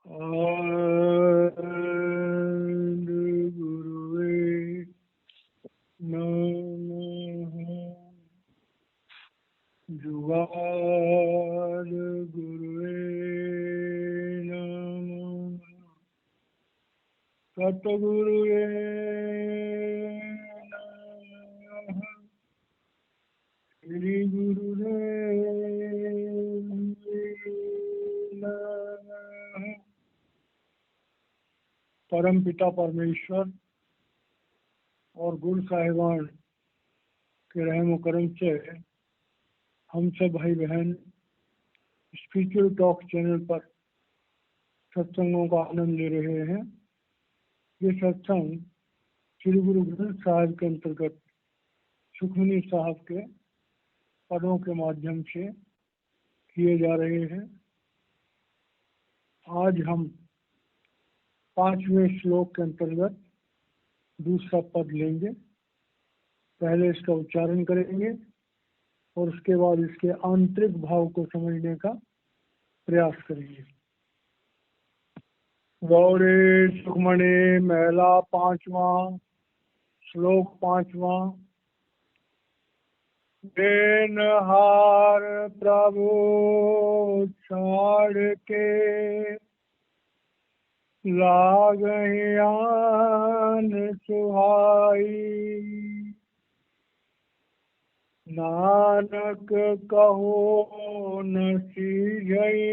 आनंद गुरुवे नमः। जुगाद गुरुवे नमः। सतगुरुवे नमः। श्री गुरुदेव नमः। परम पिता परमेश्वर और गुरु साहिबान के रहम करम से हम सब भाई बहन स्पिरिचुअल टॉक चैनल पर सत्संगों का आनंद ले रहे हैं। ये सत्संग श्री गुरु ग्रंथ साहिब के अंतर्गत सुखमनी साहब के पदों के माध्यम से किए जा रहे हैं। आज हम 5वें श्लोक के अंतर्गत दूसरा पद लेंगे। पहले इसका उच्चारण करेंगे और उसके बाद इसके आंतरिक भाव को समझने का प्रयास करेंगे। गौरी सुखमणि महला 5वां श्लोक 5वां। देनहार प्रभु छाड़ के लागहियान सुहाई। नानक कहो न सीझई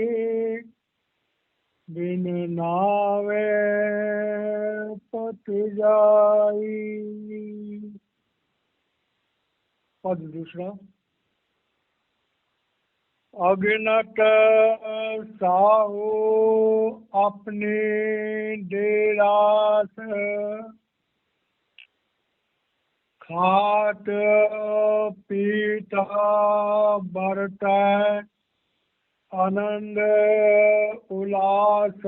बिन नावे पत जाई। पद दूसरा। अगिनत साहू अपने डेरास खात पीता बरत आनंद उल्लास।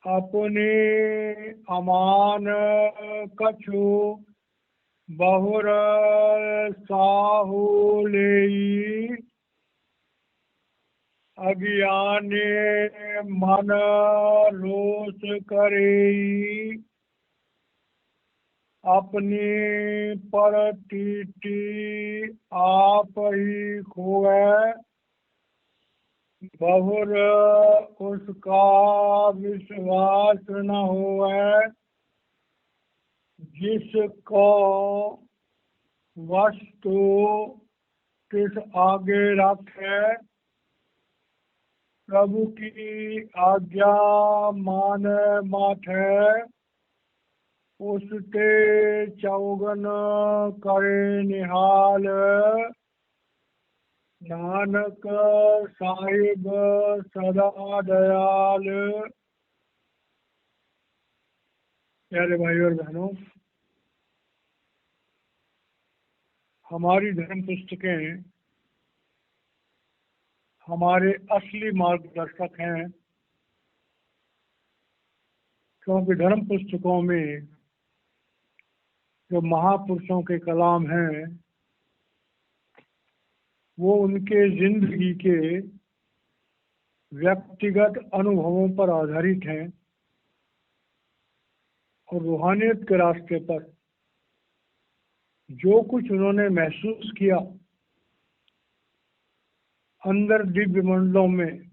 अपने अमान कछु बहुर साहू लेई। अज्ञाने मन रोष करेई। अपनी परतीति आप ही खोए। बहुर उसका विश्वास न होए। जिसको वस्तु किस आगे रखे। प्रभु की आज्ञा मान माथे। उसके चौगन करे निहाल। नानक साहिब सदा दयाल। प्यारे भाई और बहनों, हमारी धर्म पुस्तकें हमारे असली मार्गदर्शक हैं, क्योंकि धर्म पुस्तकों में जो महापुरुषों के कलाम हैं वो उनके जिंदगी के व्यक्तिगत अनुभवों पर आधारित हैं और रूहानियत के रास्ते पर जो कुछ उन्होंने महसूस किया, अंदर दिव्य मंडलों में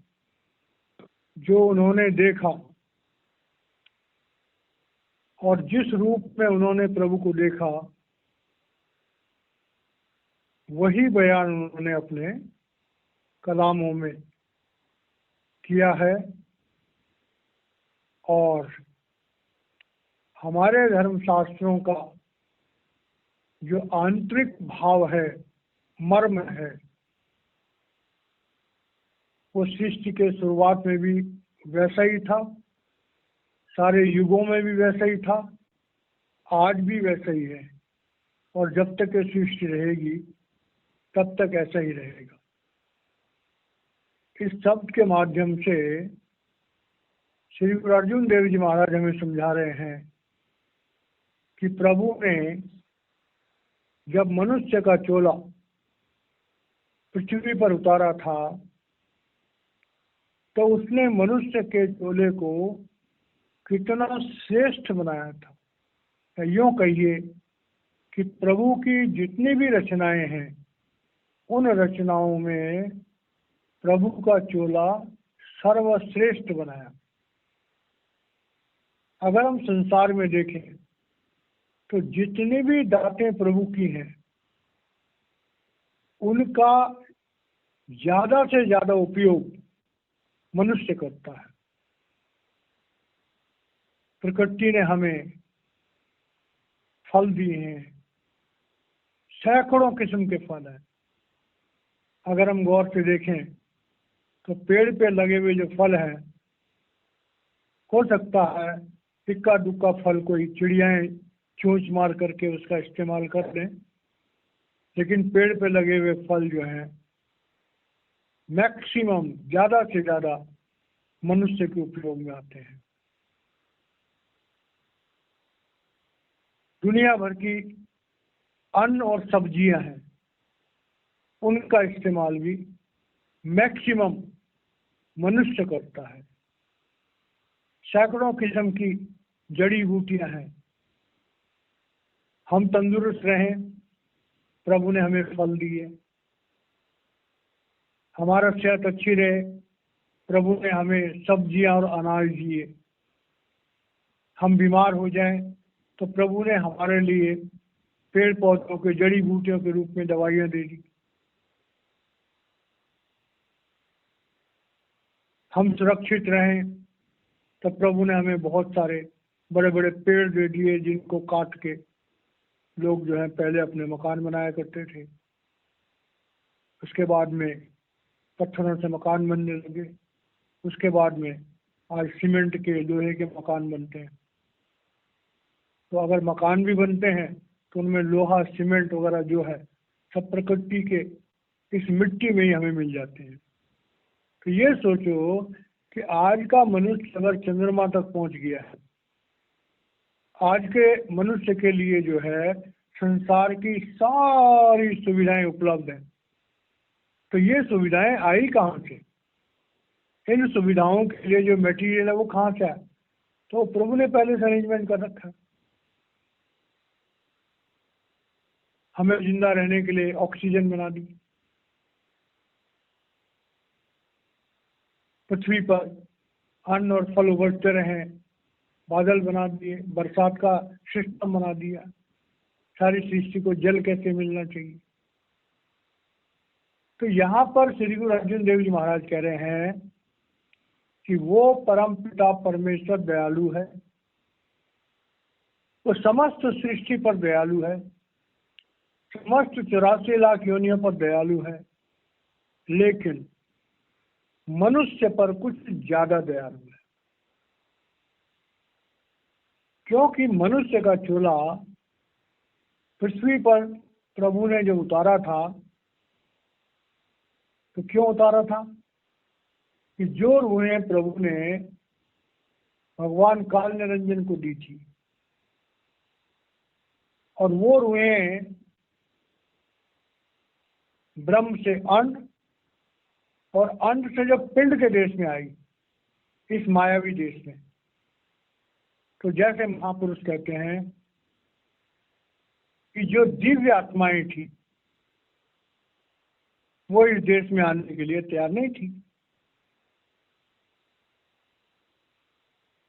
जो उन्होंने देखा और जिस रूप में उन्होंने प्रभु को देखा, वही बयान उन्होंने अपने कलामों में किया है। और हमारे धर्मशास्त्रों का जो आंतरिक भाव है, मर्म है, वो सृष्टि के शुरुआत में भी वैसा ही था, सारे युगों में भी वैसा ही था, आज भी वैसा ही है और जब तक ये सृष्टि रहेगी तब तक ऐसा ही रहेगा। इस शब्द के माध्यम से श्री गुरु अर्जुन देव जी महाराज हमें समझा रहे हैं कि प्रभु ने जब मनुष्य का चोला पृथ्वी पर उतारा था तो उसने मनुष्य के चोले को कितना श्रेष्ठ बनाया था। यूं कहिए कि प्रभु की जितनी भी रचनाएं हैं, उन रचनाओं में प्रभु का चोला सर्वश्रेष्ठ बनाया। अगर हम संसार में देखें तो जितनी भी दातें प्रभु की हैं, उनका ज्यादा से ज्यादा उपयोग मनुष्य करता है। प्रकृति ने हमें फल दिए हैं, सैकड़ों किस्म के फल हैं। अगर हम गौर से देखें तो पेड़ पे लगे हुए जो फल हैं, हो सकता है इक्का दुक्का फल कोई चिड़ियाएं चोंच मार करके उसका इस्तेमाल कर लें, लेकिन पेड़ पे लगे हुए फल जो हैं मैक्सिमम ज्यादा से ज्यादा मनुष्य के उपयोग में आते हैं। दुनिया भर की अन्न और सब्जियां हैं, उनका इस्तेमाल भी मैक्सिमम मनुष्य करता है। सैकड़ों किस्म की जड़ी बूटियां हैं। हम तंदुरुस्त रहें, प्रभु ने हमें फल दिए। हमारा सेहत अच्छी रहे, प्रभु ने हमें सब्जियां और अनाज दिए। हम बीमार हो जाएं तो प्रभु ने हमारे लिए पेड़ पौधों के जड़ी बूटियों के रूप में दवाइयां दे दी। हम सुरक्षित रहें तो प्रभु ने हमें बहुत सारे बड़े बड़े पेड़ दे दिए, जिनको काट के लोग जो है पहले अपने मकान बनाया करते थे। उसके बाद में पत्थरों से मकान बनने लगे। उसके बाद में आज सीमेंट के, लोहे के मकान बनते हैं। तो अगर मकान भी बनते हैं तो उनमें लोहा, सीमेंट वगैरह जो है सब प्रकृति के इस मिट्टी में ही हमें मिल जाते हैं। तो ये सोचो कि आज का मनुष्य अगर चंद्रमा तक पहुंच गया है, आज के मनुष्य के लिए जो है संसार की सारी सुविधाएं उपलब्ध हैं, तो ये सुविधाएं आई कहाँ से? इन सुविधाओं के लिए जो मटेरियल है वो कहाँ से आया? तो प्रभु ने पहले से अरेंजमेंट कर रखा है। हमें जिंदा रहने के लिए ऑक्सीजन बना दी, पृथ्वी पर अन्न और फल उगते रहे, बादल बना दिए, बरसात का सिस्टम बना दिया, सारी सृष्टि को जल कैसे मिलना चाहिए। तो यहाँ पर श्री गुरु अर्जुन देव जी महाराज कह रहे हैं कि वो परम पिता परमेश्वर दयालु है, वो समस्त सृष्टि पर दयालु है, समस्त 84 लाख योनियों पर दयालु है, लेकिन मनुष्य पर कुछ ज्यादा दयालु है। क्योंकि मनुष्य का चोला पृथ्वी पर प्रभु ने जो उतारा था, तो क्यों उतारा था? कि जो रूहें प्रभु ने भगवान काल निरंजन को दी थी, और वो रूहें ब्रह्म से अंड और अंड से जब पिंड के देश में आई, इस मायावी देश में, तो जैसे महापुरुष कहते हैं कि जो दिव्य आत्माएं थी वो इस देश में आने के लिए तैयार नहीं थी।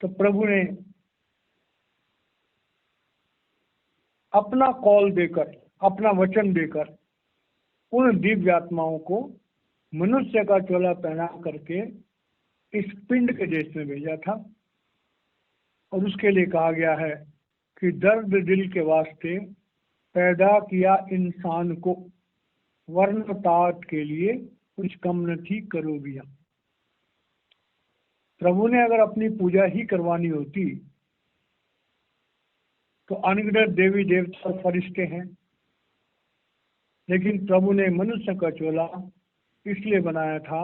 तो प्रभु ने अपना कॉल देकर, अपना वचन देकर उन दिव्य आत्माओं को मनुष्य का चोला पहना करके इस पिंड के देश में भेजा था। और उसके लिए कहा गया है कि दर्द दिल के वास्ते पैदा किया इंसान को, वर्ण तात के लिए कुछ कम न थी करो भी हम। प्रभु ने अगर अपनी पूजा ही करवानी होती तो अनगिनत देवी देवता और फरिश्ते हैं, लेकिन प्रभु ने मनुष्य का चोला इसलिए बनाया था,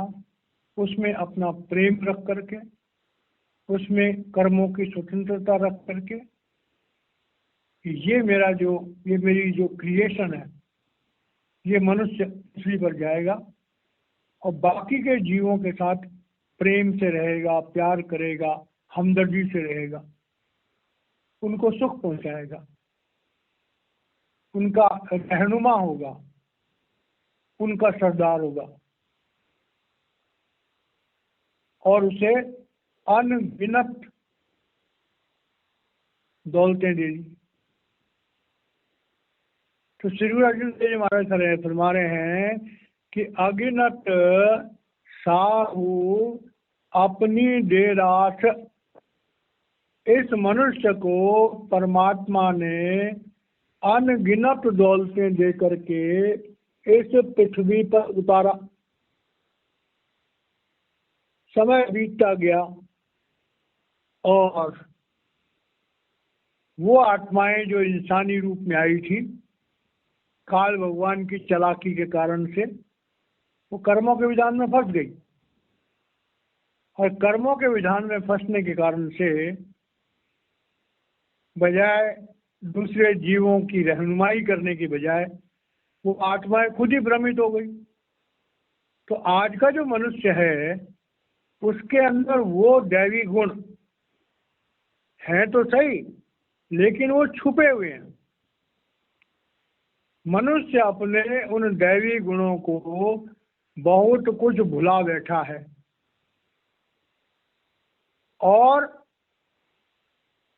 उसमें अपना प्रेम रख करके, उसमें कर्मों की स्वतंत्रता रख करके, ये मेरी जो क्रिएशन है, ये मनुष्य पृथ्वी पर जाएगा और बाकी के जीवों के साथ प्रेम से रहेगा, प्यार करेगा, हमदर्दी से रहेगा, उनको सुख पहुंचाएगा, उनका रहनुमा होगा, उनका सरदार होगा और उसे अनगिनत दौलतें देगी। तो श्री गुरु अर्जुन देव जी महाराज फरमा रहे हैं कि अगिनत साहू अपनी देरास, इस मनुष्य को परमात्मा ने अनगिनत दौलतें दे करके इस पृथ्वी पर उतारा। समय बीतता गया और वो आत्माएं जो इंसानी रूप में आई थी, काल भगवान की चालाकी के कारण से वो कर्मों के विधान में फंस गई और कर्मों के विधान में फंसने के कारण से बजाय दूसरे जीवों की रहनुमाई करने की बजाय वो आत्माएं खुद ही भ्रमित हो गई। तो आज का जो मनुष्य है उसके अंदर वो दैवी गुण है तो सही, लेकिन वो छुपे हुए हैं। मनुष्य अपने उन दैवी गुणों को बहुत कुछ भुला बैठा है और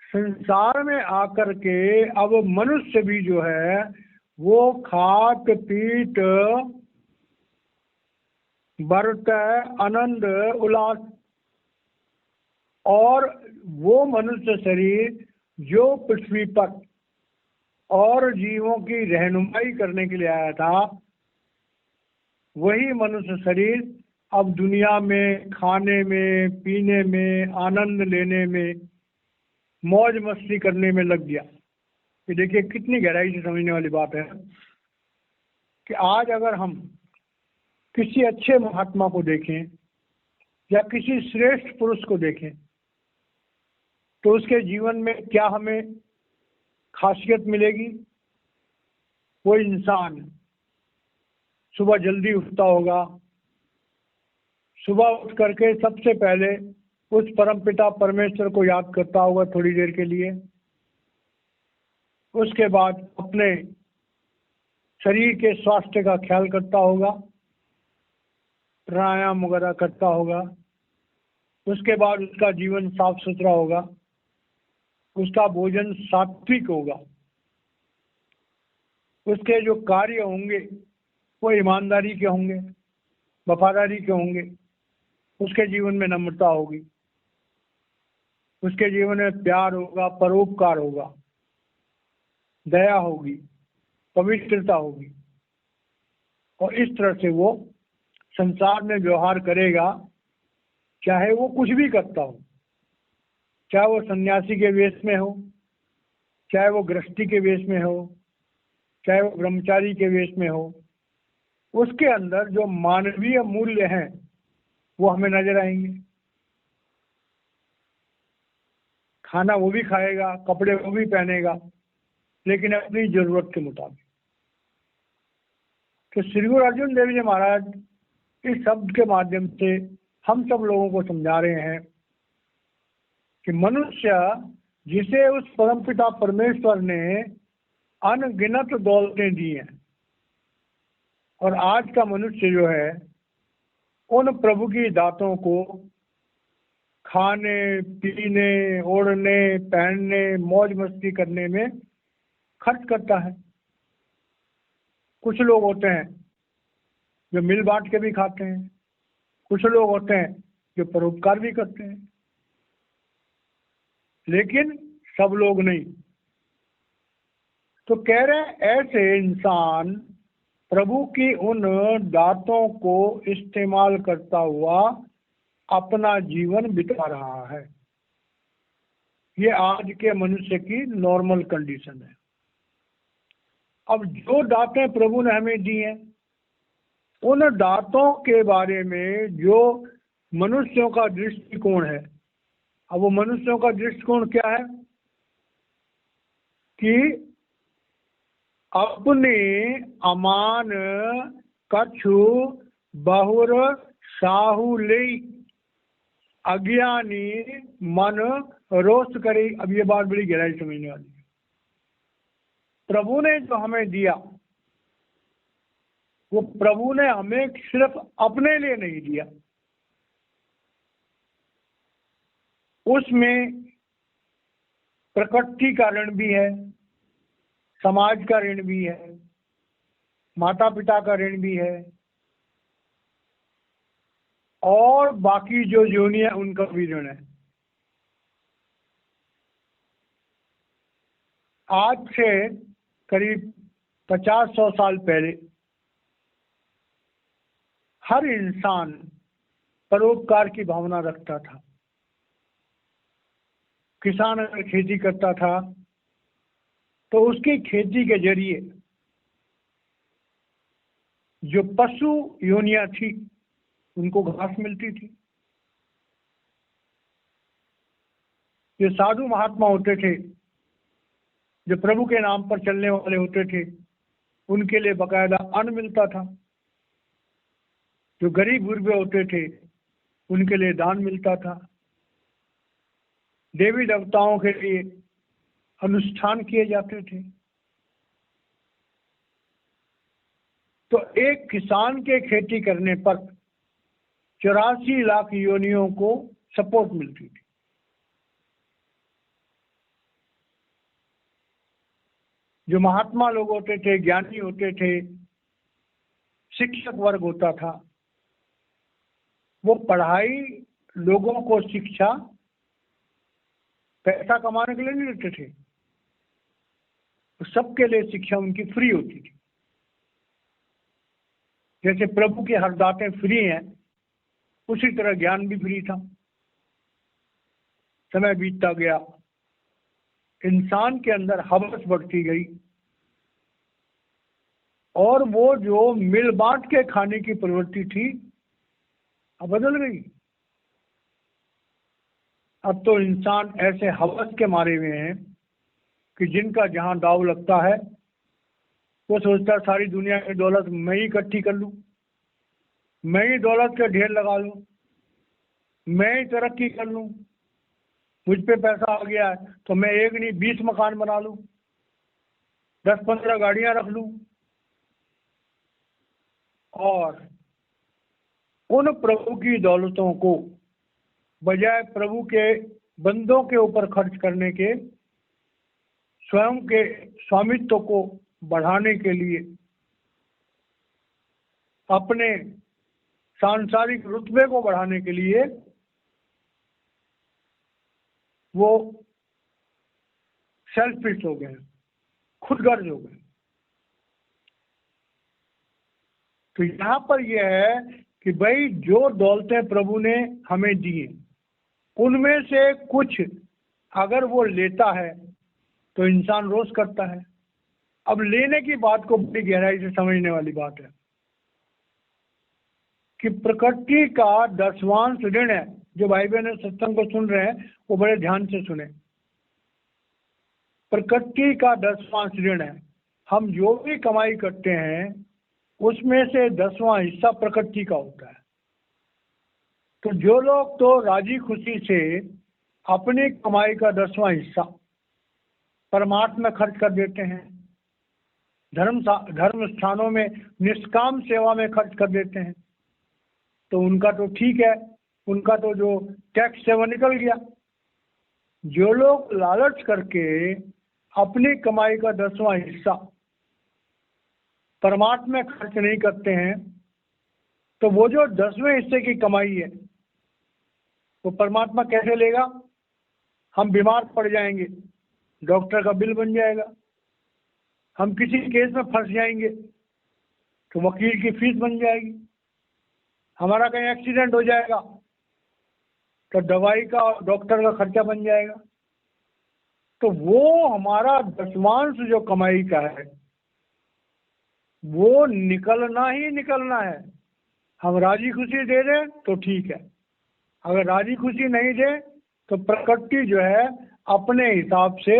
संसार में आकर के अब मनुष्य भी जो है वो खात पीट बरत आनंद उल्लास, और वो मनुष्य शरीर जो पृथ्वी पर और जीवों की रहनुमाई करने के लिए आया था, वही मनुष्य शरीर अब दुनिया में खाने में, पीने में, आनंद लेने में, मौज मस्ती करने में लग गया। ये देखिए कितनी गहराई से समझने वाली बात है कि आज अगर हम किसी अच्छे महात्मा को देखें या किसी श्रेष्ठ पुरुष को देखें तो उसके जीवन में क्या हमें खासियत मिलेगी? वो इंसान सुबह जल्दी उठता होगा, सुबह उठ करके सबसे पहले उस परमपिता परमेश्वर को याद करता होगा थोड़ी देर के लिए, उसके बाद अपने शरीर के स्वास्थ्य का ख्याल करता होगा, प्राणायाम वगैरह करता होगा, उसके बाद उसका जीवन साफ सुथरा होगा, उसका भोजन सात्विक होगा, उसके जो कार्य होंगे वो ईमानदारी के होंगे, वफादारी के होंगे, उसके जीवन में नम्रता होगी, उसके जीवन में प्यार होगा, परोपकार होगा, दया होगी, पवित्रता होगी, और इस तरह से वो संसार में व्यवहार करेगा, चाहे वो कुछ भी करता हो, चाहे वो सन्यासी के वेश में हो, चाहे वो गृहस्थी के वेश में हो, चाहे वो ब्रह्मचारी के वेश में हो, उसके अंदर जो मानवीय मूल्य हैं वो हमें नजर आएंगे। खाना वो भी खाएगा, कपड़े वो भी पहनेगा, लेकिन अपनी जरूरत के मुताबिक। तो श्री गुरु अर्जुन देव जी महाराज इस शब्द के माध्यम से हम सब लोगों को समझा रहे हैं कि मनुष्य जिसे उस परमपिता परमेश्वर ने अनगिनत दौलतें दी हैं, और आज का मनुष्य जो है उन प्रभु की दातों को खाने, पीने, ओढ़ने, पहनने, मौज मस्ती करने में खर्च करता है। कुछ लोग होते हैं जो मिल बांट के भी खाते हैं, कुछ लोग होते हैं जो परोपकार भी करते हैं, लेकिन सब लोग नहीं। तो कह रहे ऐसे इंसान प्रभु की उन दातों को इस्तेमाल करता हुआ अपना जीवन बिता रहा है। ये आज के मनुष्य की नॉर्मल कंडीशन है। अब जो दातें प्रभु ने हमें दी हैं, उन दातों के बारे में जो मनुष्यों का दृष्टिकोण है, अब वो मनुष्यों का दृष्टिकोण क्या है कि अपने अमान कछु बहुर साहू ले, अज्ञानी मन रोष करे। अब ये बात बड़ी गहराई समझने वाली है। प्रभु ने जो हमें दिया वो प्रभु ने हमें सिर्फ अपने लिए नहीं दिया, उसमें प्रकृति का ऋण भी है, समाज का ऋण भी है, माता पिता का ऋण भी है, और बाकी जो योनि है उनका भी ऋण है। आज से करीब 50-100 साल पहले हर इंसान परोपकार की भावना रखता था। किसान अगर खेती करता था तो उसकी खेती के जरिए जो पशु योनियां थी उनको घास मिलती थी। जो साधु महात्मा होते थे, जो प्रभु के नाम पर चलने वाले होते थे, उनके लिए बकायदा अन्न मिलता था। जो गरीब गुरबे होते थे उनके लिए दान मिलता था। देवी देवताओं के लिए अनुष्ठान किए जाते थे। तो एक किसान के खेती करने पर 84 लाख योनियों को सपोर्ट मिलती थी। जो महात्मा लोग होते थे, ज्ञानी होते थे, शिक्षक वर्ग होता था, वो पढ़ाई लोगों को शिक्षा पैसा कमाने के लिए नहीं देते थे, तो सबके लिए शिक्षा उनकी फ्री होती थी। जैसे प्रभु की हर दातें फ्री हैं, उसी तरह ज्ञान भी फ्री था। समय बीतता गया, इंसान के अंदर हवस बढ़ती गई, और वो जो मिल बांट के खाने की प्रवृत्ति थी अब बदल गई। अब तो इंसान ऐसे हवस के मारे हुए हैं कि जिनका जहां दाव लगता है वो सोचता है सारी दुनिया की दौलत मैं ही इकट्ठी कर लूं, मैं ही दौलत के ढेर लगा लूं, मैं ही तरक्की कर लूं, मुझ पे पैसा आ गया है तो मैं एक नहीं 20 मकान बना लूं, 10-15 गाड़ियां रख लूं। और उन प्रभु की दौलतों को बजाय प्रभु के बंदों के ऊपर खर्च करने के, स्वयं के स्वामित्व को बढ़ाने के लिए, अपने सांसारिक रुतबे को बढ़ाने के लिए वो सेल्फिश हो गए, खुदगर्ज हो गए। तो यहां पर यह है कि भाई जो दौलतें प्रभु ने हमें दी उनमें से कुछ अगर वो लेता है तो इंसान रोष करता है। अब लेने की बात को बड़ी गहराई से समझने वाली बात है कि प्रकृति का 10वांश ऋण है। जो भाई बहन सत्संग को सुन रहे हैं वो बड़े ध्यान से सुने। प्रकृति का 10वांश ऋण है। हम जो भी कमाई करते हैं उसमें से 10वां हिस्सा प्रकृति का होता है। तो जो लोग तो राजी खुशी से अपनी कमाई का 10वां हिस्सा परमार्थ में खर्च कर देते हैं, धर्म स्थानों में निष्काम सेवा में खर्च कर देते हैं, तो उनका तो ठीक है, उनका तो जो टैक्स से वो निकल गया। जो लोग लालच करके अपनी कमाई का 10वां हिस्सा परमार्थ में खर्च नहीं करते हैं, तो वो जो 10वें हिस्से की कमाई है वो परमात्मा कैसे लेगा? हम बीमार पड़ जाएंगे, डॉक्टर का बिल बन जाएगा। हम किसी केस में फंस जाएंगे तो वकील की फीस बन जाएगी। हमारा कहीं एक्सीडेंट हो जाएगा तो दवाई का और डॉक्टर का खर्चा बन जाएगा। तो वो हमारा 10वांश जो कमाई का है वो निकलना ही निकलना है। हम राजी खुशी दे दें तो ठीक है, अगर राजी खुशी नहीं दे तो प्रकृति जो है अपने हिसाब से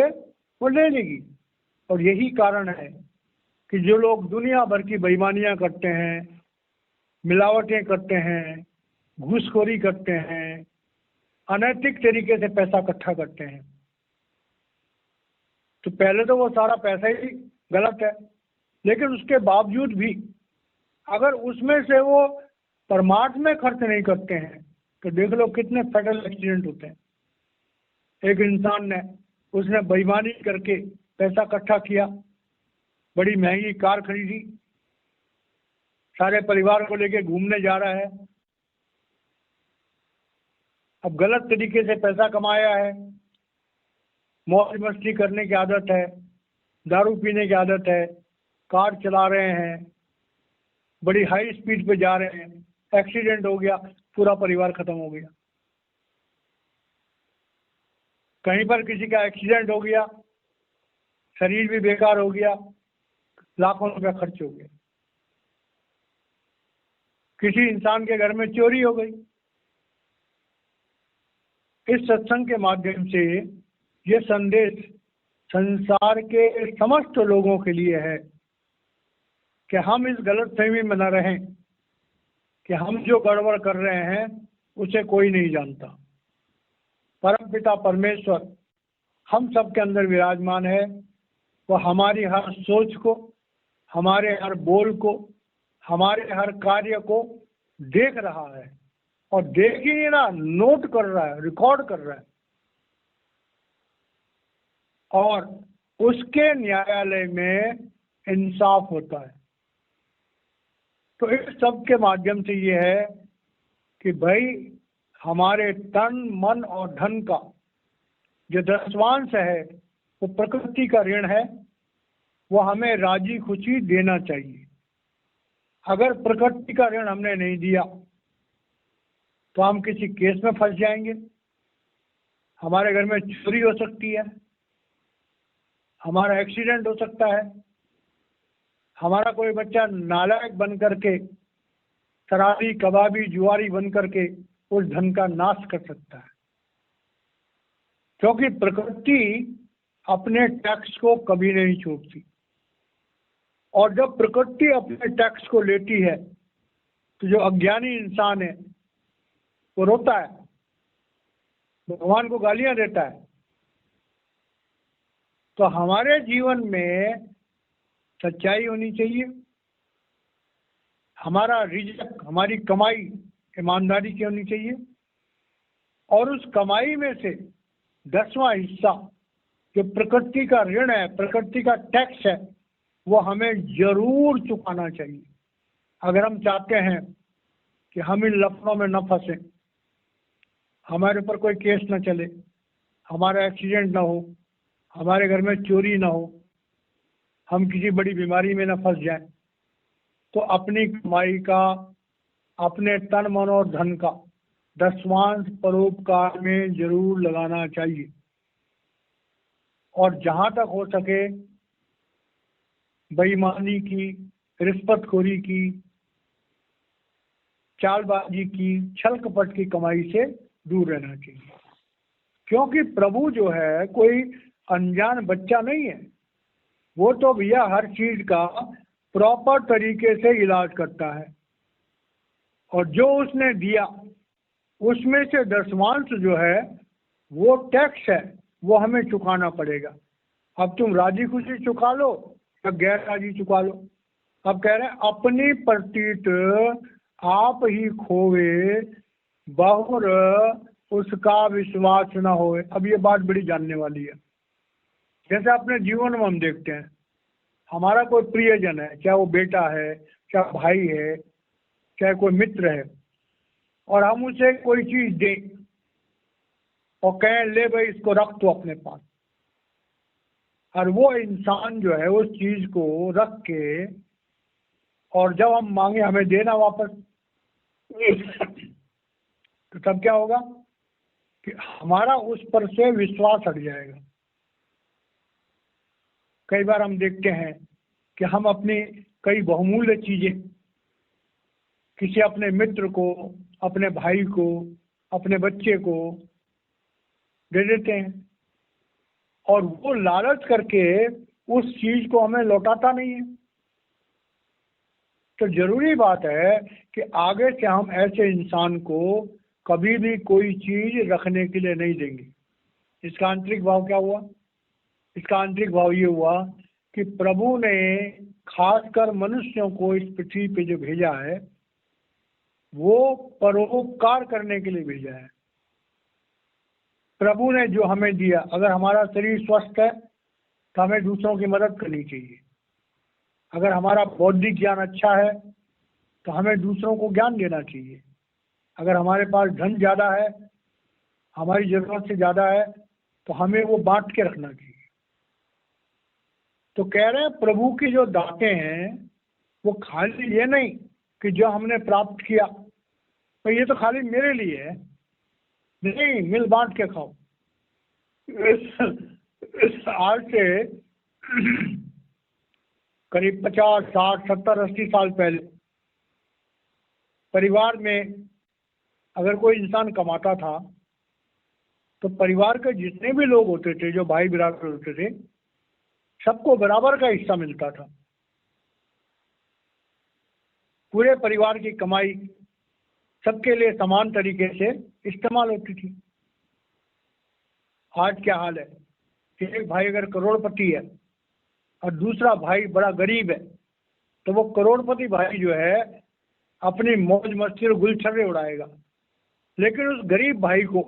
वो ले लेगी। और यही कारण है कि जो लोग दुनिया भर की बेईमानियां करते हैं, मिलावटें करते हैं, घूसखोरी करते हैं, अनैतिक तरीके से पैसा इकट्ठा करते हैं। तो पहले तो वो सारा पैसा ही गलत है, लेकिन उसके बावजूद भी अगर उसमें से वो परमार्थ में खर्च नहीं करते हैं तो देख लो कितने फैटल एक्सीडेंट होते हैं। एक इंसान ने उसने बेईमानी करके पैसा इकट्ठा किया, बड़ी महंगी कार खरीदी, सारे परिवार को लेके घूमने जा रहा है। अब गलत तरीके से पैसा कमाया है, मौज मस्ती करने की आदत है, दारू पीने की आदत है, कार चला रहे हैं, बड़ी हाई स्पीड पे जा रहे हैं, एक्सीडेंट हो गया, पूरा परिवार खत्म हो गया। कहीं पर किसी का एक्सीडेंट हो गया, शरीर भी बेकार हो गया, लाखों रुपया खर्च हो गया। किसी इंसान के घर में चोरी हो गई। इस सत्संग के माध्यम से ये संदेश संसार के समस्त लोगों के लिए है कि हम इस गलतफहमी में न रहें कि हम जो गड़बड़ कर रहे हैं उसे कोई नहीं जानता। परम पिता परमेश्वर हम सब के अंदर विराजमान है। वो हमारी हर सोच को, हमारे हर बोल को, हमारे हर कार्य को देख रहा है, और देख ही नहीं ना, नोट कर रहा है, रिकॉर्ड कर रहा है, और उसके न्यायालय में इंसाफ होता है। तो इस सब के माध्यम से ये है कि भाई हमारे तन मन और धन का जो दशवांश है वो प्रकृति का ऋण है, वो हमें राजी खुशी देना चाहिए। अगर प्रकृति का ऋण हमने नहीं दिया तो हम किसी केस में फंस जाएंगे, हमारे घर में चोरी हो सकती है, हमारा एक्सीडेंट हो सकता है, हमारा कोई बच्चा नालायक बन करके, शराबी कबाबी जुआरी बन करके उस धन का नाश कर सकता है। क्योंकि प्रकृति अपने टैक्स को कभी नहीं छोड़ती, और जब प्रकृति अपने टैक्स को लेती है तो जो अज्ञानी इंसान है वो रोता है, भगवान को गालियां देता है। तो हमारे जीवन में सच्चाई होनी चाहिए, हमारा रिजक, हमारी कमाई ईमानदारी की होनी चाहिए, और उस कमाई में से 10वां हिस्सा जो प्रकृति का ऋण है, प्रकृति का टैक्स है, वो हमें जरूर चुकाना चाहिए। अगर हम चाहते हैं कि हम इन लफड़ों में न फंसे, हमारे ऊपर कोई केस न चले, हमारा एक्सीडेंट ना हो, हमारे घर में चोरी ना हो, हम किसी बड़ी बीमारी में न फंस जाएं, तो अपनी कमाई का, अपने तन मन और धन का दशवांश परोपकार में जरूर लगाना चाहिए। और जहां तक हो सके बेईमानी की, रिश्वतखोरी की, चालबाजी की, छल कपट की कमाई से दूर रहना चाहिए। क्योंकि प्रभु जो है कोई अनजान बच्चा नहीं है, वो तो भैया हर चीज का प्रॉपर तरीके से इलाज करता है, और जो उसने दिया उसमें से दशवांश जो है वो टैक्स है, वो हमें चुकाना पड़ेगा। अब तुम राजी खुशी चुका लो या गैर राजी चुका लो। अब कह रहे हैं अपनी प्रतीत आप ही खोवे, बहुर उसका विश्वास न होए। अब ये बात बड़ी जानने वाली है। जैसे अपने जीवन में हम देखते हैं, हमारा कोई प्रियजन है, चाहे वो बेटा है, चाहे भाई है, चाहे कोई मित्र है, और हम उसे कोई चीज दें और कहें ले भाई इसको रख तो अपने पास, और वो इंसान जो है उस चीज को रख के, और जब हम मांगे हमें देना वापस, तो तब क्या होगा कि हमारा उस पर से विश्वास हट जाएगा। कई बार हम देखते हैं कि हम अपनी कई बहुमूल्य चीजें किसी अपने मित्र को, अपने भाई को, अपने बच्चे को दे देते हैं, और वो लालच करके उस चीज को हमें लौटाता नहीं है। तो जरूरी बात है कि आगे से हम ऐसे इंसान को कभी भी कोई चीज रखने के लिए नहीं देंगे। इसका आंतरिक भाव क्या हुआ? इसका आंतरिक भाव ये हुआ कि प्रभु ने खासकर मनुष्यों को इस पृथ्वी पे जो भेजा है वो परोपकार करने के लिए भेजा है। प्रभु ने जो हमें दिया, अगर हमारा शरीर स्वस्थ है तो हमें दूसरों की मदद करनी चाहिए। अगर हमारा बौद्धिक ज्ञान अच्छा है तो हमें दूसरों को ज्ञान देना चाहिए। अगर हमारे पास धन ज़्यादा है, हमारी ज़रूरत से ज़्यादा है, तो हमें वो बांट के रखना चाहिए। तो कह रहे हैं प्रभु की जो दातें हैं वो खाली ये नहीं कि जो हमने प्राप्त किया तो ये तो खाली मेरे लिए है, नहीं, मिल बांट के खाओ। आज से करीब 50, 60, 70, 80 साल पहले परिवार में अगर कोई इंसान कमाता था तो परिवार के जितने भी लोग होते थे, जो भाई बिरादर होते थे, सबको बराबर का हिस्सा मिलता था। पूरे परिवार की कमाई सबके लिए समान तरीके से इस्तेमाल होती थी। आज क्या हाल है कि एक भाई अगर करोड़पति है और दूसरा भाई बड़ा गरीब है तो वो करोड़पति भाई जो है अपनी मौज मस्ती और गुलछर्रे उड़ाएगा, लेकिन उस गरीब भाई को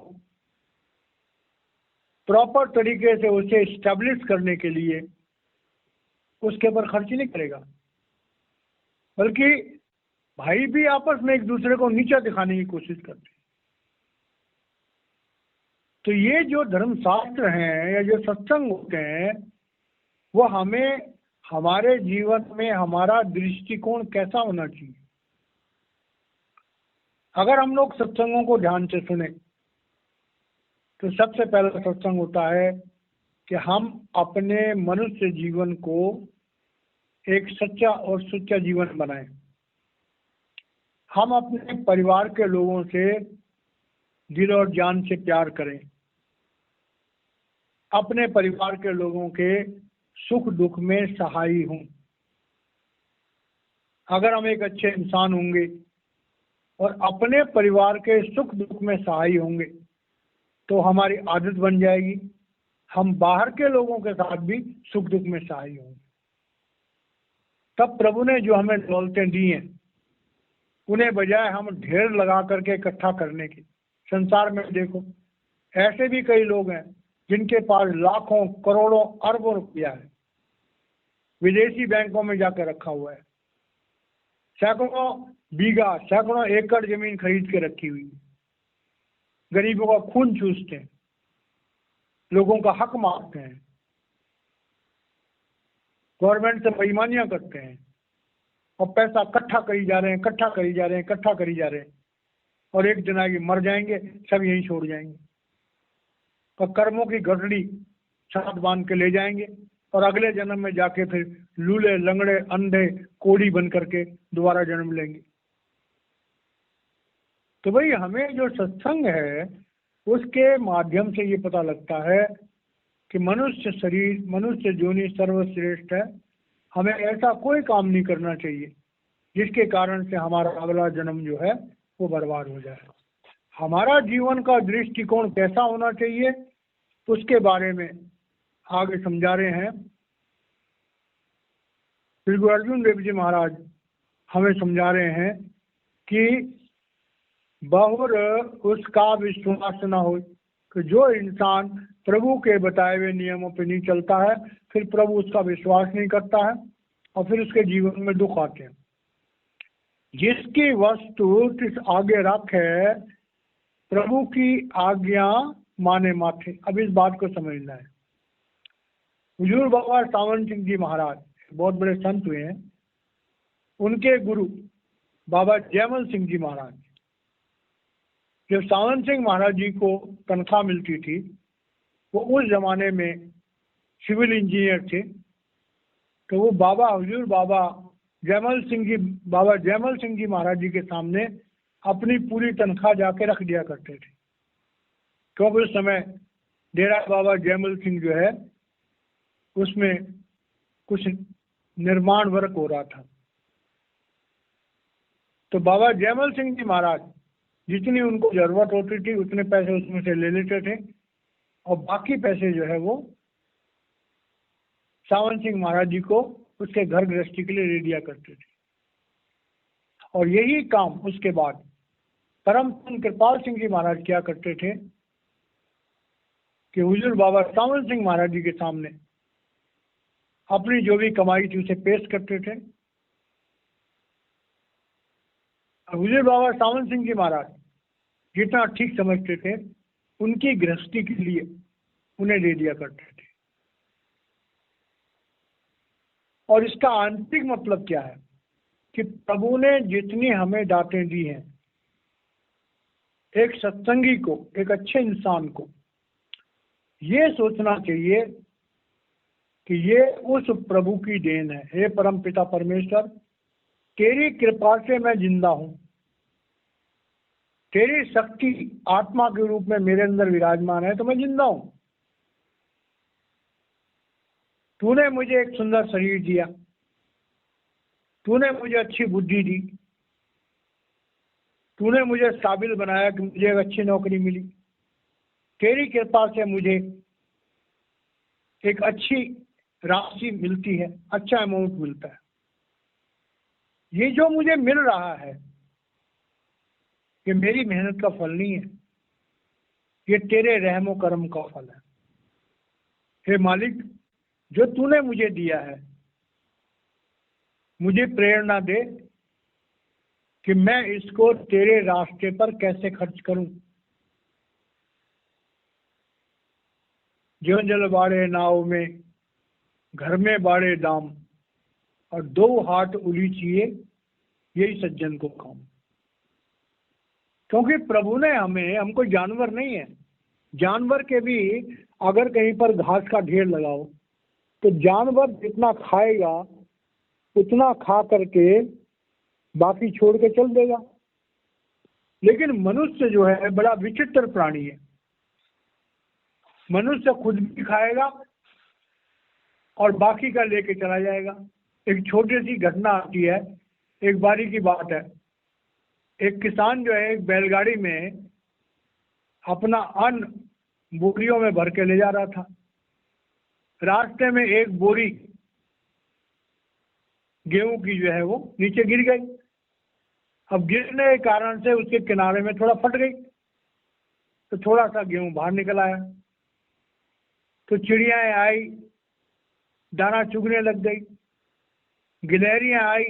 प्रॉपर तरीके से उसे स्टैब्लिश करने के लिए उसके ऊपर खर्च नहीं करेगा, बल्कि भाई भी आपस में एक दूसरे को नीचा दिखाने की कोशिश करते हैं। तो ये जो धर्मशास्त्र हैं या जो सत्संग होते हैं वो हमें हमारे जीवन में हमारा दृष्टिकोण कैसा होना चाहिए। अगर हम लोग सत्संगों को ध्यान से सुने तो सबसे पहला सत्संग होता है कि हम अपने मनुष्य जीवन को एक सच्चा और सुच्चा जीवन बनाएं। हम अपने परिवार के लोगों से दिल और जान से प्यार करें, अपने परिवार के लोगों के सुख दुख में सहायी हों। अगर हम एक अच्छे इंसान होंगे और अपने परिवार के सुख दुख में सहायी होंगे तो हमारी आदत बन जाएगी, हम बाहर के लोगों के साथ भी सुख दुख में सहायी होंगे। तब प्रभु ने जो हमें दौलतें दी हैं उन्हें बजाय हम ढेर लगा करके इकट्ठा करने की, संसार में देखो ऐसे भी कई लोग हैं जिनके पास लाखों करोड़ों अरबों रुपया है, विदेशी बैंकों में जाकर रखा हुआ है, सैकड़ों बीघा सैकड़ों एकड़ जमीन खरीद के रखी हुई है, गरीबों का खून चूसते हैं, लोगों का हक मारते हैं, गवर्नमेंट से बेईमानियां करते हैं और पैसा इकट्ठा करी जा रहे हैं, इकट्ठा करी जा रहे हैं, इकट्ठा करी जा रहे हैं, और एक दिन आगे मर जाएंगे, सब यहीं छोड़ जाएंगे और कर्मों की गठड़ी साथ बांध के ले जाएंगे और अगले जन्म में जाके फिर लूले लंगड़े अंधे कोढ़ी बन करके दोबारा जन्म लेंगे। तो भाई हमें जो सत्संग है उसके माध्यम से ये पता लगता है कि मनुष्य शरीर, मनुष्य योनि सर्वश्रेष्ठ है। हमें ऐसा कोई काम नहीं करना चाहिए जिसके कारण से हमारा अगला जन्म जो है वो बर्बाद हो जाए। हमारा जीवन का दृष्टिकोण कैसा होना चाहिए उसके बारे में आगे समझा रहे हैं श्री गुरु अर्जुन देव जी महाराज। हमें समझा रहे हैं कि बहुर उसका विश्वास न हो, कि जो इंसान प्रभु के बताए हुए नियमों पर नहीं चलता है फिर प्रभु उसका विश्वास नहीं करता है और फिर उसके जीवन में दुख आते हैं। जिसकी वस्तु किस आगे रख है प्रभु की आज्ञा माने माथे। अब इस बात को समझना है। हुजूर बाबा सावन सिंह जी महाराज बहुत बड़े संत हुए हैं, उनके गुरु बाबा जयमल सिंह जी महाराज, जब सावन सिंह महाराज जी को तनख्वाह मिलती थी वो उस जमाने में सिविल इंजीनियर थे, तो वो हुजूर बाबा जयमल सिंह जी महाराज जी के सामने अपनी पूरी तनख्वाह जाके रख दिया करते थे, क्योंकि उस समय डेरा बाबा जयमल सिंह जो है उसमें कुछ निर्माण वर्क हो रहा था। तो बाबा जयमल सिंह जी महाराज जितनी उनको जरूरत होती थी उतने पैसे उसमें से ले लेते थे और बाकी पैसे जो है वो सावन सिंह महाराज जी को उसके घर गृहस्थी के लिए दे दिया करते थे। और यही काम उसके बाद परम पूज्य कृपाल सिंह जी महाराज क्या करते थे कि हुजूर बाबा सावन सिंह महाराज जी के सामने अपनी जो भी कमाई थी उसे पेश करते थे। हुजूर बाबा सावन सिंह जी महाराज जितना ठीक समझते थे उनकी गृहस्थी के लिए उन्हें दे दिया करते थे। और इसका आंतरिक मतलब क्या है कि प्रभु ने जितनी हमें दातें दी हैं, एक सत्संगी को, एक अच्छे इंसान को ये सोचना चाहिए कि ये उस प्रभु की देन है। हे परम पिता परमेश्वर, तेरी कृपा से मैं जिंदा हूं, तेरी शक्ति आत्मा के रूप में मेरे अंदर विराजमान है तो मैं जिंदा हूं। तूने मुझे एक सुंदर शरीर दिया, तूने मुझे अच्छी बुद्धि दी, तूने मुझे काबिल बनाया कि मुझे एक अच्छी नौकरी मिली। तेरी कृपा से मुझे एक अच्छी राशि मिलती है, अच्छा अमाउंट मिलता है। ये जो मुझे मिल रहा है ये मेरी मेहनत का फल नहीं है, ये तेरे रहमो करम का फल है। हे मालिक, जो तूने मुझे दिया है मुझे प्रेरणा दे कि मैं इसको तेरे रास्ते पर कैसे खर्च करूं। जीवन जल बाड़े नाव में, घर में बाड़े दाम, और दो हाथ उलीचिए यही सज्जन को काम। क्योंकि प्रभु ने हम कोई जानवर नहीं है। जानवर के भी अगर कहीं पर घास का ढेर लगाओ तो जानवर जितना खाएगा उतना खा करके बाकी छोड़ के चल देगा। लेकिन मनुष्य जो है बड़ा विचित्र प्राणी है। मनुष्य खुद भी खाएगा और बाकी का लेके चला जाएगा। एक छोटी सी घटना आती है, एक बारी की बात है। एक किसान जो है एक बैलगाड़ी में अपना अन्न बोरियों में भर के ले जा रहा था। रास्ते में एक बोरी गेहूं की जो है वो नीचे गिर गई। अब गिरने के कारण से उसके किनारे में थोड़ा फट गई तो थोड़ा सा गेहूं बाहर निकल आया। तो चिड़ियाएं आई, दाना चुगने लग गई, गिलहरियां आई,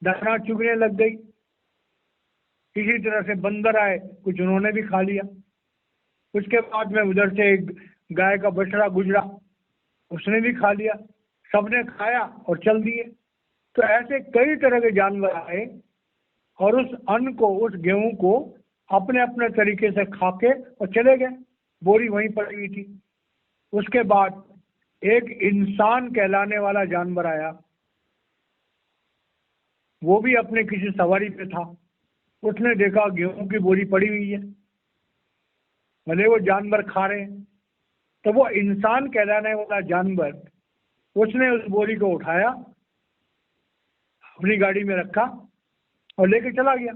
दाना चुगने लग गई। इसी तरह से बंदर आए, कुछ उन्होंने भी खा लिया। उसके बाद में उधर से एक गाय का बछड़ा गुजरा, उसने भी खा लिया। सबने खाया और चल दिए। तो ऐसे कई तरह के जानवर आए और उस अन्न को, उस गेहूं को अपने अपने तरीके से खा के और चले गए। बोरी वहीं पड़ी हुई थी। उसके बाद एक इंसान कहलाने वाला जानवर आया। वो भी अपने किसी सवारी पे था। उसने देखा गेहूं की बोरी पड़ी हुई है, भले वो जानवर खा रहे हैं। तो वो इंसान कहलाने वाला जानवर, उसने उस बोरी को उठाया, अपनी गाड़ी में रखा और लेके चला गया।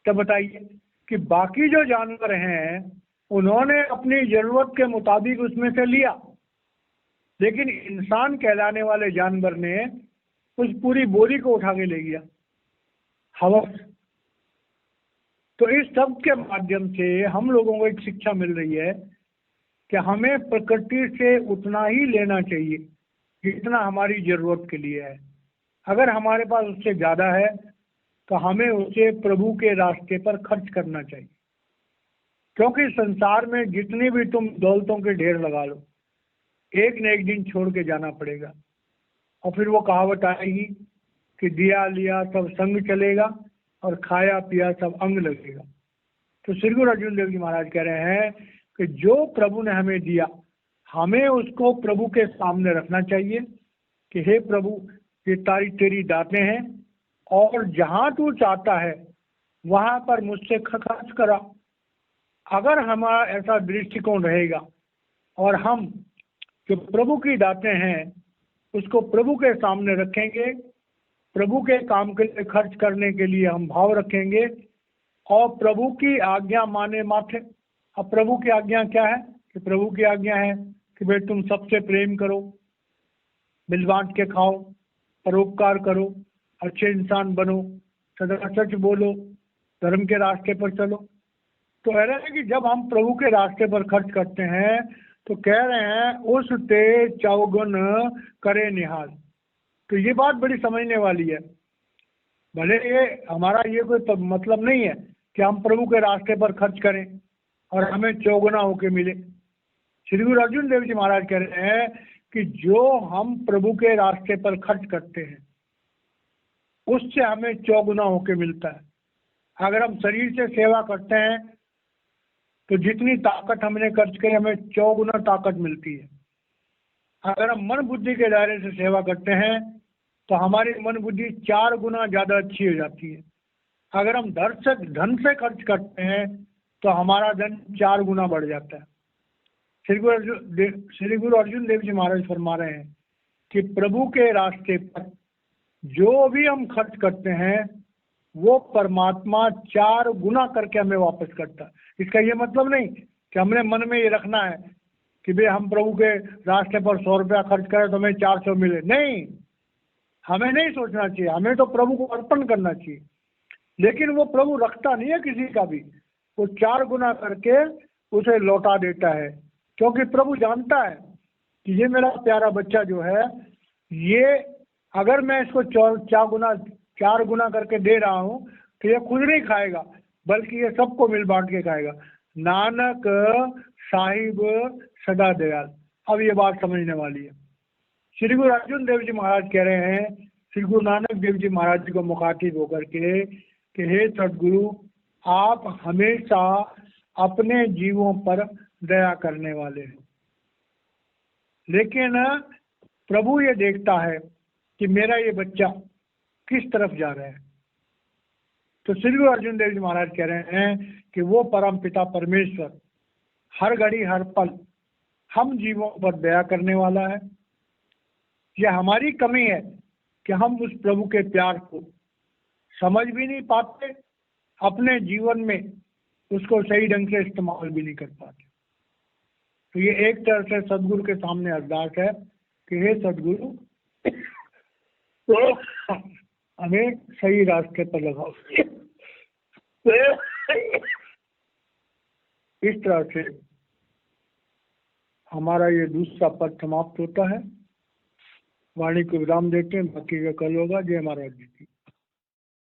तब बताइए कि बाकी जो जानवर हैं उन्होंने अपनी जरूरत के मुताबिक उसमें से लिया, लेकिन इंसान कहलाने वाले जानवर ने उस पूरी बोरी को उठा के ले गया। हवस। तो इस सब के माध्यम से हम लोगों को एक शिक्षा मिल रही है कि हमें प्रकृति से उतना ही लेना चाहिए जितना हमारी जरूरत के लिए है। अगर हमारे पास उससे ज़्यादा है तो हमें उसे प्रभु के रास्ते पर खर्च करना चाहिए। क्योंकि संसार में जितनी भी तुम दौलतों के ढेर लगा लो, एक न एक दिन छोड़ के जाना पड़ेगा। और फिर वो कहावत आएगी कि दिया लिया सब संग चलेगा और खाया पिया सब अंग लगेगा। तो श्री गुरु अर्जुन देव जी महाराज कह रहे हैं कि जो प्रभु ने हमें दिया हमें उसको प्रभु के सामने रखना चाहिए कि हे प्रभु, ये तेरी दातें हैं और जहाँ तू चाहता है वहाँ पर मुझसे खर्च करा। अगर हमारा ऐसा दृष्टिकोण रहेगा और हम जो प्रभु की दातें हैं उसको प्रभु के सामने रखेंगे, प्रभु के काम के लिए खर्च करने के लिए हम भाव रखेंगे, और प्रभु की आज्ञा माने माथे। अब प्रभु की आज्ञा क्या है? कि प्रभु की आज्ञा है कि भाई तुम सबसे प्रेम करो, मिल बांट के खाओ, परोपकार करो, अच्छे इंसान बनो, सदा सच बोलो, धर्म के रास्ते पर चलो। तो कह रहे हैं कि जब हम प्रभु के रास्ते पर खर्च करते हैं तो कह रहे हैं उस ते चौगुन करे निहाल। तो ये बात बड़ी समझने वाली है। भले ये हमारा ये कोई मतलब नहीं है कि हम प्रभु के रास्ते पर खर्च करें और हमें चौगुना होके मिले। श्री गुरु अर्जुन देव जी महाराज कह रहे हैं कि जो हम प्रभु के रास्ते पर खर्च करते हैं उससे हमें चौगुना होके मिलता है। अगर हम शरीर से सेवा करते हैं तो जितनी ताकत हमने खर्च की हमें चौगुना ताकत मिलती है। अगर हम मन बुद्धि के दायरे से सेवा करते हैं तो हमारी मन बुद्धि 4 गुना ज़्यादा अच्छी हो जाती है। अगर हम धन से खर्च करते हैं तो हमारा धन 4 गुना बढ़ जाता है। श्री गुरु अर्जुन देव जी महाराज फरमा रहे हैं कि प्रभु के रास्ते पर जो भी हम खर्च करते हैं वो परमात्मा 4 गुना करके हमें वापस करता है। इसका ये मतलब नहीं कि हमने मन में ये रखना है कि भाई हम प्रभु के रास्ते पर 100 रुपया खर्च करें तो हमें 400 मिले। नहीं, हमें नहीं सोचना चाहिए, हमें तो प्रभु को अर्पण करना चाहिए। लेकिन वो प्रभु रखता नहीं है किसी का भी, वो 4 गुना करके उसे लौटा देता है, क्योंकि प्रभु जानता है कि ये मेरा प्यारा बच्चा जो है, ये अगर मैं इसको 4 गुना करके दे रहा हूँ तो ये खुद नहीं खाएगा बल्कि ये सबको मिल बांट के खाएगा। नानक साहिब सदा दयाल। अब ये बात समझने वाली है। श्री गुरु अर्जुन देव जी महाराज कह रहे हैं श्री गुरु नानक देव जी महाराज जी को मुखातिब होकर के कि हे सदगुरु, आप हमेशा अपने जीवों पर दया करने वाले हैं, लेकिन प्रभु ये देखता है कि मेरा ये बच्चा किस तरफ जा रहा है। तो श्री गुरु अर्जुन देव जी महाराज कह रहे हैं कि वो परम पिता परमेश्वर हर घड़ी हर पल हम जीवों पर दया करने वाला है। यह हमारी कमी है कि हम उस प्रभु के प्यार को समझ भी नहीं पाते, अपने जीवन में उसको सही ढंग से इस्तेमाल भी नहीं कर पाते। तो ये एक तरह से सदगुरु के सामने अरदास है कि हे सदगुरु, तो हमें सही रास्ते पर लगाओ। इस तरह से हमारा ये दूसरा पद समाप्त होता है। वाणी को विराम देते हैं, बाकी का कल होगा। जय महाराज जी की।